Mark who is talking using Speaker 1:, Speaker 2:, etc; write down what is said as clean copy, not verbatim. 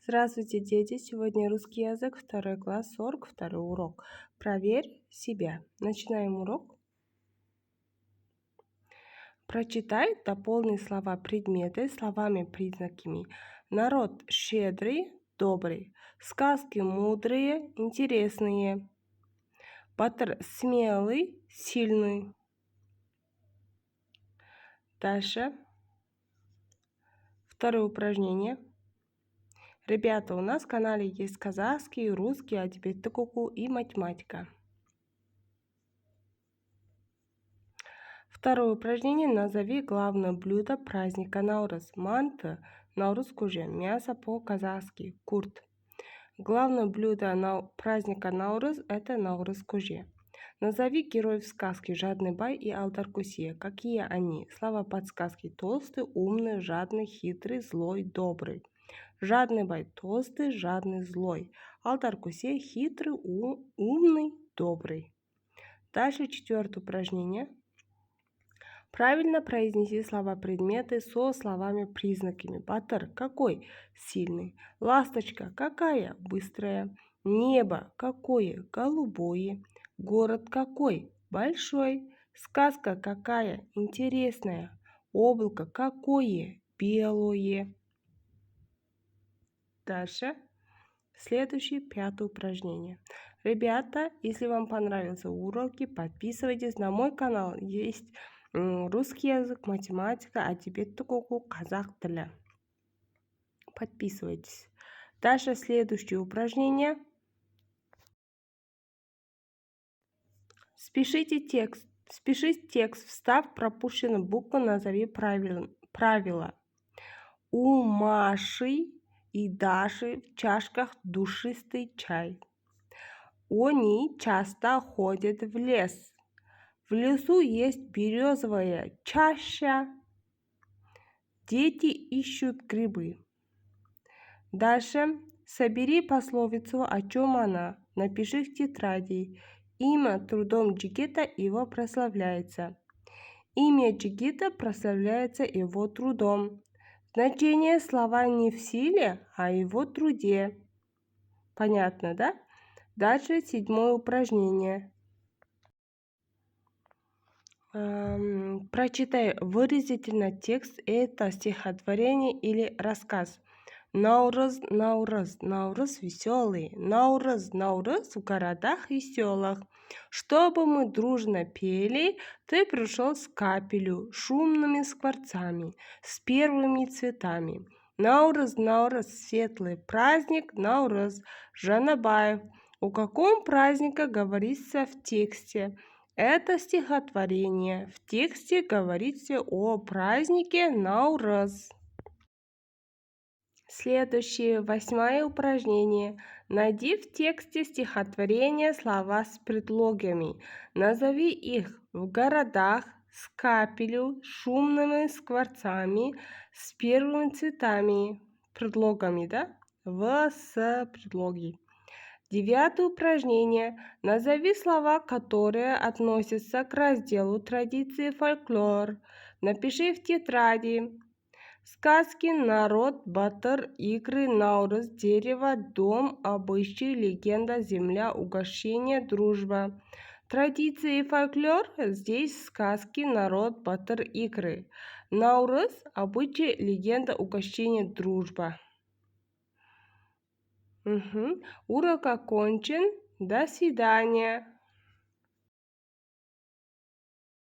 Speaker 1: Здравствуйте, дети! Сегодня русский язык, 2 класс, 42 урок. Проверь себя. Начинаем урок. Прочитай, дополни слова предметы словами-признаками. Народ щедрый, добрый. Сказки мудрые, интересные. Батыр смелый, сильный. Дальше. Второе упражнение. Ребята, у нас в канале есть казахский, русский, адебиет оқу и математика. Второе упражнение. Назови главное блюдо праздника Наурыз. Манты, Наурыз кужи, мясо по-казахски, курт. Главное блюдо праздника Наурыз – это Наурыз кужи. Назови героев сказки Жадный бай и Алдаркусия. Какие они? Слова подсказки. Толстый, умный, жадный, хитрый, злой, добрый. Жадный бай – толстый, жадный, злой. Алдаркусия – хитрый, умный, добрый. Дальше четвертое упражнение. Правильно произнеси слова-предметы со словами-признаками. Батыр какой? Сильный. Ласточка какая? Быстрая. Небо какое? Голубое. Город какой? Большой. Сказка какая? Интересная. Облако какое? Белое. Дальше. Следующее, пятое упражнение. Ребята, если вам понравился уроки, подписывайтесь на мой канал. Есть русский язык, математика, адебиет оқу, казах тілі. Подписывайтесь. Дальше следующее упражнение. Спишите текст. Встав пропущенную букву, назови правила. У Маши и Даши в чашках душистый чай. Они часто ходят в лес. В лесу есть березовая чаща. Дети ищут грибы. Дальше. Собери пословицу, о чем она. Напиши в тетради. Имя трудом Джигита его прославляется. Имя Джигита прославляется его трудом. Значение слова не в силе, а в его труде. Понятно, да? Дальше седьмое упражнение. Прочитай выразительно текст. Это стихотворение или рассказ. Наурыз, Наурыз, Наурыз веселый. Наурыз, Наурыз в городах веселых. Чтобы мы дружно пели, ты пришел с капелю, шумными скворцами, с первыми цветами. Наурыз, Наурыз, светлый праздник, Наурыз, Жанабаев. О каком празднике говорится в тексте? Это стихотворение. В тексте говорится о празднике Наурыз. Следующее, 8 упражнение. Найди в тексте стихотворения слова с предлогами. Назови их в городах, с капелю, шумными скворцами, с первыми цветами. Предлогами, да? С предлоги. 9 упражнение. Назови слова, которые относятся к разделу традиции фольклор. Напиши в тетради. Сказки, народ, батыр, игры, Наурыз, дерево, дом, обычаи, легенда, земля, угощение, дружба. Традиции и фольклор. Здесь сказки, народ, батыр, игры. Наурыз, обычаи, легенда, угощение, дружба. Урок окончен. До свидания.